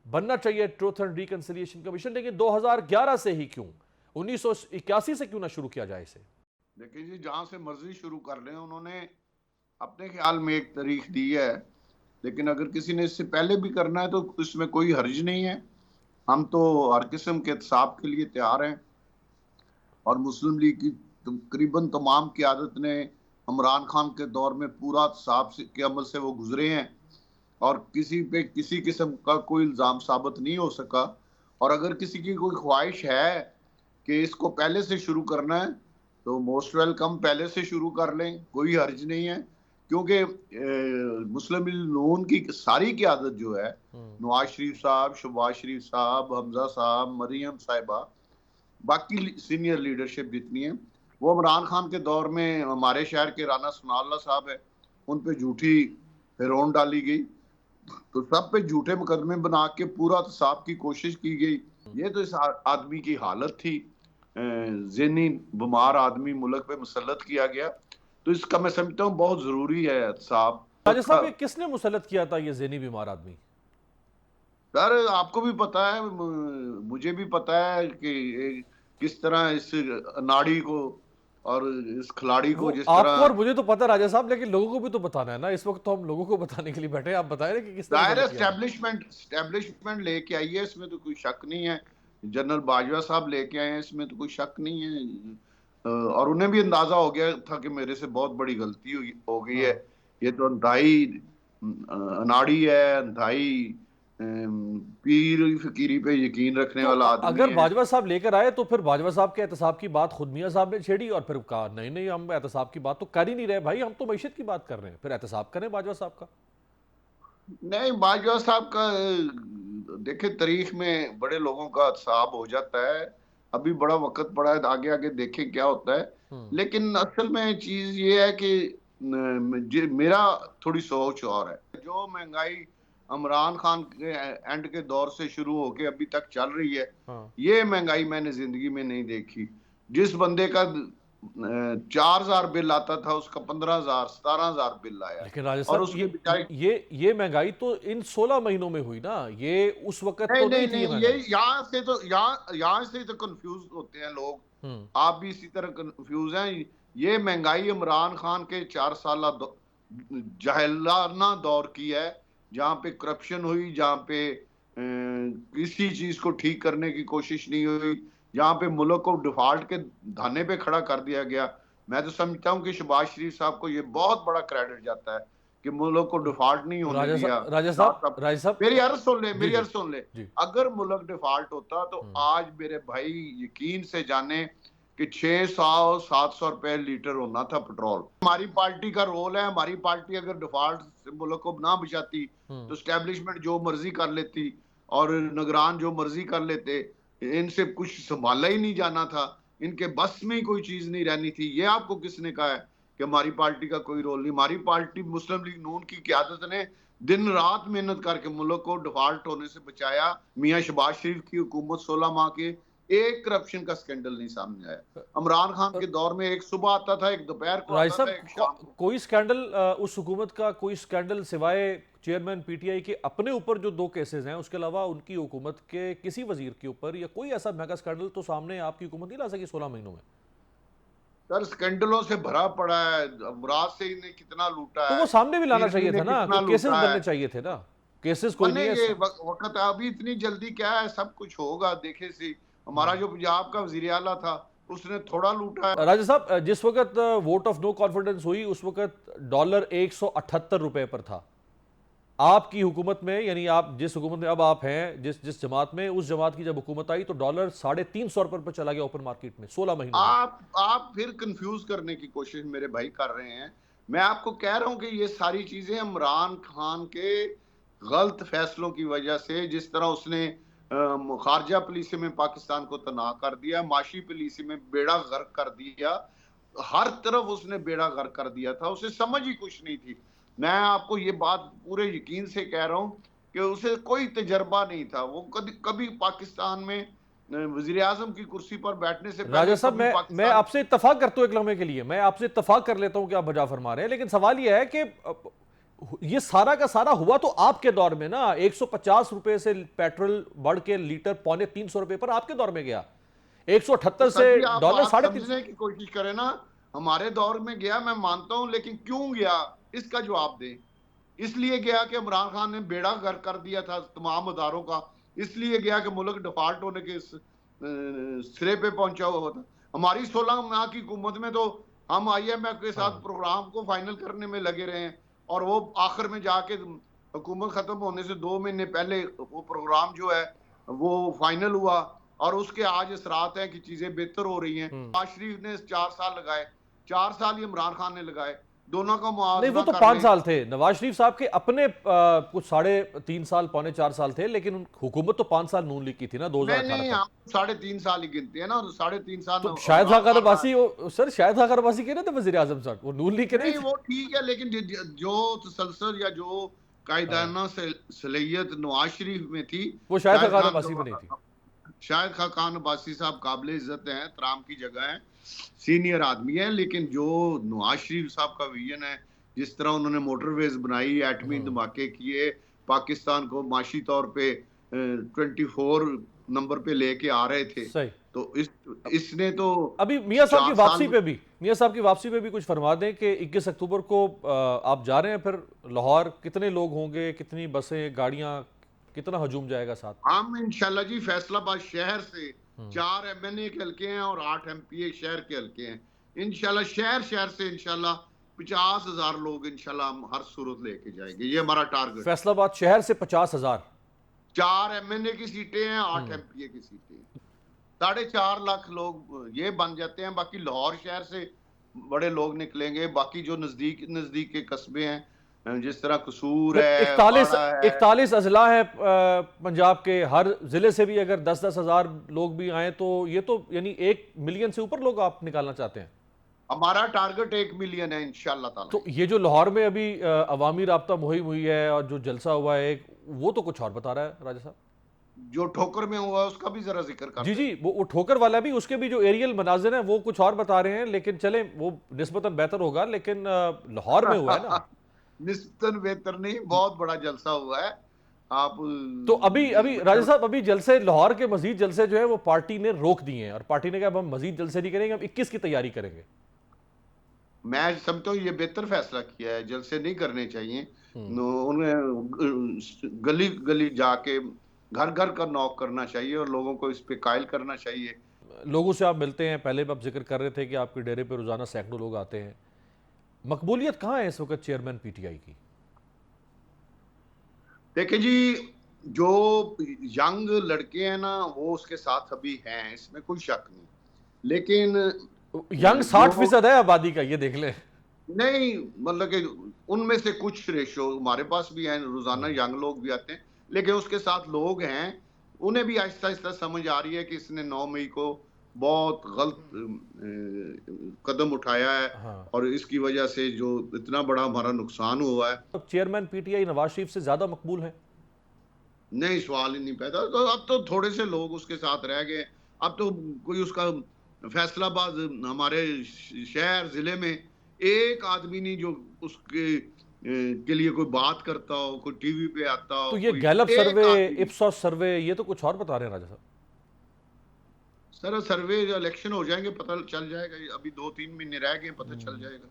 बनना चाहिए truth and reconciliation commission, लेकिन 2011 से ही क्यों, 1981 से क्यों ना शुरू किया जाए इसे? देखिए जी, जहां से मर्जी शुरू कर लें, उन्होंने अपने ख्याल में एक तारीख दी है, लेकिन अगर किसी ने इससे पहले भी करना है तो इसमें कोई हर्ज नहीं है। हम तो हर किस्म के एहतसाब के लिए तैयार हैं, और मुस्लिम लीग की तकरीबन तमाम क़यादत ने इमरान खान के दौर में पूरा एहतसाब के अमल से वो गुजरे हैं, और किसी पे किसी किस्म का कोई इल्ज़ाम साबित नहीं हो सका। और अगर किसी की कोई ख्वाहिश है कि इसको पहले से शुरू करना है, तो मोस्ट वेलकम, पहले से शुरू कर लें, कोई हर्ज नहीं है। क्योंकि मुस्लिम लीग नून की सारी क़यादत जो है, नवाज शरीफ साहब, शहबाज शरीफ साहब, हमजा साहब, मरियम साहिबा, बाकी सीनियर लीडरशिप जितनी है, वो इमरान खान के दौर में, हमारे शहर के राना सनाउल्लाह साहब है, उन पे झूठी फिरौन डाली गई, तो सब पे झूठे मुकदमे बना के पूरा एहतसाब की कोशिश की गई। ये तो इस आदमी की हालत थी, ज़हनी बीमार आदमी मुल्क पे मुसल्लत किया गया, तो इसका मैं समझता हूँ बहुत जरूरी है एहतसाब। राजा साहब, ये किसने मुसल्लत किया था ये ज़हनी बीमार आदमी? सर, आपको भी पता है, मुझे भी पता है कि किस तरह इस नाड़ी को और इस खिलाड़ी वो को जिस आपको तरह। और मुझे तो पता है राजा साहब, लेकिन लोगों को भी तो बताना है ना, इस वक्त तो हम लोगों को बताने के लिए बैठे हैं। आप बताएं कि किसने दायर मुसल्लत किया था? एस्टेब्लिशमेंट लेके आई है, इसमें तो कोई शक नहीं है। जनरल बाजवा साहब लेके आए हैं, इसमें तो कोई शक नहीं है। और उन्हें भी अंदाजा हो गया था कि मेरे से बहुत बड़ी गलती हो गई है। हाँ। ये तो अंधाई अनाड़ी है, अंधाई पीर फकीरी पे यकीन रखने तो वाला आदमी अगर है। बाजवा साहब लेकर आए तो फिर बाजवा साहब के एहतसाब की बात खुद मियां साहब ने छेड़ी, और फिर कहा नहीं नहीं, हम एहतसाब की बात तो कर ही नहीं रहे भाई, हम तो मईशत की बात कर रहे हैं, फिर एहतसाब करें बाजवा साहब का। नहीं, बाजवा साहब का देखे, तारीख में बड़े लोगों का एहतसाब हो जाता है। अभी बड़ा वक्त पड़ा है, आगे आगे देखें क्या होता है। हम्म। लेकिन असल में चीज ये है कि मेरा थोड़ी सोच और है। जो महंगाई इमरान खान के एंड के दौर से शुरू होके अभी तक चल रही है, हाँ। ये महंगाई मैंने जिंदगी में नहीं देखी। जिस बंदे का 4,000 बिल आता था, उसका 15,000 17,000 बिल आया, लेकिन राजा और साहब, उसके बेचारे। ये महंगाई तो इन 16 महीनों में हुई ना, ये उस वक्त नहीं तो नहीं नहीं थी ये नहीं, ये महंगाई। यहाँ से तो कंफ्यूज होते हैं लोग। हम्म। आप भी इसी तरह कंफ्यूज हैं। ये महंगाई इमरान खान के 4 साल जाहिलाना दौर की है, जहाँ पे करप्शन हुई, जहाँ पे किसी चीज को ठीक करने की कोशिश नहीं हुई, जहाँ पे मुल्क को डिफॉल्ट के धाने पे खड़ा कर दिया गया। मैं तो समझता हूँ कि शहबाज शरीफ साहब को ये बहुत बड़ा क्रेडिट जाता है कि मुल्क को डिफॉल्ट नहीं होने दिया। मेरी अर्ज सुन ले, जी मेरी जी अर्ज सुन ले। जी। अगर मुल्क डिफॉल्ट होता तो हम्म। आज मेरे भाई यकीन से जाने कि 600-700 रुपए लीटर होना था पेट्रोल। हमारी पार्टी का रोल है, हमारी पार्टी अगर डिफॉल्ट से मुल्क को ना बचाती हम्म। तो स्टैब्लिशमेंट जो मर्जी कर लेती, और निगरान जो मर्जी कर लेते, इनसे कुछ संभाला ही नहीं जाना था, इनके बस में ही कोई चीज नहीं रहनी थी। ये आपको किसने कहा है कि हमारी पार्टी का कोई रोल नहीं? हमारी पार्टी मुस्लिम लीग नून की क़यादत ने दिन रात मेहनत करके मुल्क को डिफॉल्ट होने से बचाया। मियां शहबाज शरीफ की हुकूमत 16 माह के एक करप्शन का स्कैंडल नहीं सामने आया। इमरान खान के दौर में एक सुबह आता था, एक दोपहर को राय आता था, साहब, एक शाम को। कोई स्कैंडल, उस हुकूमत का कोई स्कैंडल सिवाय चेयरमैन पीटीआई के अपने ऊपर जो 2 केसेस हैं, उसके अलावा उनकी हुकूमत के किसी वजीर के ऊपर या कोई ऐसा मेगा स्कैंडल तो सामने आपकी हुकूमत नहीं ला सकी 16 महीनों में? सर, स्कैंडलों से भरा पड़ा है। मुराद से इन्हें कितना लूटा तो वो है, सामने भी लाना पीरनी चाहिए ने था ना, कितना कोई केसेस लूटा है। बनने चाहिए थे ना। केसेस कोई नहीं बनेंगे, है। वक्त है अभी। इतनी जल्दी क्या है, सब कुछ होगा, देखे सी। हमारा जो पंजाब का वजीर आला था, उसने थोड़ा लूटा है। राजा साहब, जिस वक्त वोट ऑफ नो कॉन्फिडेंस हुई उस वक्त डॉलर 178 रुपए पर था। आपकी हुकूमत में, यानी आप जिस हुकूमत में अब आप हैं, जिस जिस जमात में, उस जमात की जब हुकूमत आई तो डॉलर 350 रुपए पर चला गया ओपन मार्केट में 16 महीनों में। आप फिर कंफ्यूज करने की कोशिश मेरे भाई कर रहे हैं। मैं आपको कह रहा हूं कि ये सारी चीजें इमरान खान के गलत फैसलों की वजह से, जिस तरह उसने खारजा पॉलिसी में पाकिस्तान को तनाव कर दिया, माशी पॉलिसी में बेड़ा गर्क कर दिया, हर तरफ उसने बेड़ा गर्क कर दिया था, उसे समझ ही कुछ नहीं थी। मैं आपको ये बात पूरे यकीन से कह रहा हूं कि उसे कोई तजर्बा नहीं था। वो कभी कभी पाकिस्तान में वजीर आजम की कुर्सी पर बैठने से राजा पहले साहब, कभी मैं पाकिस्तान। आपसे इत्तफाक करता हूं एक लम्हे के लिए, मैं आपसे इत्तफाक कर लेता हूं कि आप बजा फरमा रहे हैं, लेकिन सवाल यह है कि ये सारा का सारा हुआ तो आपके दौर में ना, 150 रुपए से पेट्रोल बढ़ के लीटर ₹250 पर आपके दौर में गया, 178 से सर जी, आप डॉलर बात 350। समझने की कोशिश करें ना। हमारे दौर में गया, मैं मानता हूं, लेकिन क्यों गया इसका जवाब दें। इसलिए गया कि इमरान खान ने बेड़ा गर्क कर दिया था तमाम अदारों का। इसलिए गया कि मुल्क डिफॉल्ट होने के सिरे पे पहुंचा हुआ था। हमारी 16 माह की हुकूमत में तो हम IMF के साथ प्रोग्राम को फाइनल करने में लगे रहे हैं, और वो आखिर में जाके हुकूमत खत्म होने से 2 महीने पहले वो प्रोग्राम जो है वो फाइनल हुआ, और उसके आज असरात हैं कि चीजें बेहतर हो रही हैं। नवाज शरीफ ने 4 साल लगाए, 4 साल ही इमरान खान ने लगाए, दोनों का नहीं, मुआवजा वो तो कर 5 लें। साल थे नवाज शरीफ साहब के अपने, कुछ 3.5 साल, 3.25 साल थे, लेकिन हुकूमत तो 5 साल नून लीग की थी ना, 2018 नहीं, तक। हम 3.5 साल ही गिनते हैं ना, 3.5 साल तो शाहिद इमरान खान खान रहा है। अब्बासी, सर शाहिद खान अब्बासी कह रहे थे वजीर आजम साहब, वो नून लीग के नहीं नहीं, थे। वो ठीक है, लेकिन जो तसलसल या जो कायदाना सलीयत नवाज शरीफ में थी, वो शाहिद शाहिद खान खान अब्बासी में नहीं थी। शाहिद खान अब्बासी साहब काबिल इज्जत हैं, तराम की जगह है, सीनियर आदमी है, लेकिन जो नवाज शरीफ साहब का विजन है, जिस तरह उन्होंने मोटरवेज बनाई, एटमी धमाके किए, पाकिस्तान को माशी तौर पे 24 नंबर पे लेके आ रहे थे, सही। तो इसने तो अभी मियां साहब की 4 वापसी साल पे भी, मियां साहब की वापसी पे भी कुछ फरमा दें कि 21 अक्टूबर को आप जा रहे हैं फिर लाहौर, कितने लोग होंगे, कितनी बसें, गाड़ियां, कितना हजूम जाएगा साथ? हम इंशाल्लाह जी फैसलाबाद शहर से 4 MNA के हल्के हैं और 8 MPA शहर के हल्के हैं। इंशाल्लाह शहर से इंशाल्लाह 50,000 लोग इंशाल्लाह हम हर सूरत लेके जाएंगे, ये हमारा टारगेट। फैसलाबाद शहर से 50,000। 4 MNA की सीटें हैं, 8 MPA की सीटें हैं, 4.5 लाख लोग ये बन जाते हैं। बाकी लाहौर शहर से बड़े लोग निकलेंगे, बाकी जो नजदीक नजदीक के कस्बे हैं, जिस तरह कसूर है, 41 बाड़ा है। 41 अजला है पंजाब के, हर जिले से भी अगर 10-10 हजार लोग भी आए तो ये तो यानी 1 मिलियन से ऊपर लोग आप निकालना चाहते हैं। हमारा टारगेट 1 मिलियन है इंशाल्लाह ताला। तो ये जो लाहौर में अभी अवामी राब्ता मुहिम हुई है और जो जलसा हुआ है वो तो कुछ और बता रहा है राजा साहब। जो ठोकर में हुआ उसका भी जरा जिक्र कर जी जी, वो ठोकर वाला भी, उसके भी जो एरियल मनाजिर हैं वो कुछ और बता रहे हैं, लेकिन चले वो निस्बतन बेहतर होगा, लेकिन लाहौर में हुआ है ना। निस्बतन बेहतर नहीं, बहुत बड़ा जलसा हुआ है। आप तो अभी राजा साहब, अभी जलसे, लाहौर के मजीद जलसे जो है वो पार्टी ने रोक दिए हैं, और पार्टी ने कहा अब हम मजीद जलसे नहीं करेंगे, हम 21 की तैयारी करेंगे। मैं समझता हूँ ये बेहतर फैसला किया है, जलसे नहीं करने चाहिए। उन्हें गली गली जाके घर घर का नॉक करना चाहिए और लोगों को इस पे कायल करना चाहिए। लोगों से आप मिलते हैं, पहले भी आप जिक्र कर रहे थे कि आपके डेरे पे रोजाना सैकड़ों लोग आते हैं, मकबूलियत कहाँ है इस वक्त चेयरमैन PTI की? देखिए जी, जो यंग लड़के हैं ना वो उसके साथ अभी हैं, इसमें कोई शक नहीं, लेकिन यंग 60% है आबादी का, ये देख लें। नहीं, मतलब कि उनमें से कुछ रेशो हमारे पास भी हैं, रोजाना यंग लोग भी आते हैं, लेकिन उसके साथ लोग हैं, उन्हें भी आहिस्ता आहिस्ता समझ आ रही है कि इसने 9 मई को बहुत गलत कदम उठाया है। हाँ। और इसकी वजह से जो इतना बड़ा हमारा नुकसान हुआ है। अब चेयरमैन PTI नवाज शरीफ से ज्यादा मकबूल है? नहीं, सवाल ही नहीं पैदा। तो अब तो थोड़े से लोग उसके साथ रह गए, अब तो कोई उसका फैसलाबाद हमारे शहर जिले में एक आदमी नहीं जो उसके के लिए कोई बात करता हो, कोई टीवी पे आता हो। तो ये गैलप सर्वे, इप्सॉस सर्वे, ये तो कुछ और बता रहे हैं राजा साहब। सर सर्वे इलेक्शन हो जाएंगे पता चल जाएगा, अभी 2-3 महीने रह गए, पता चल जाएगा।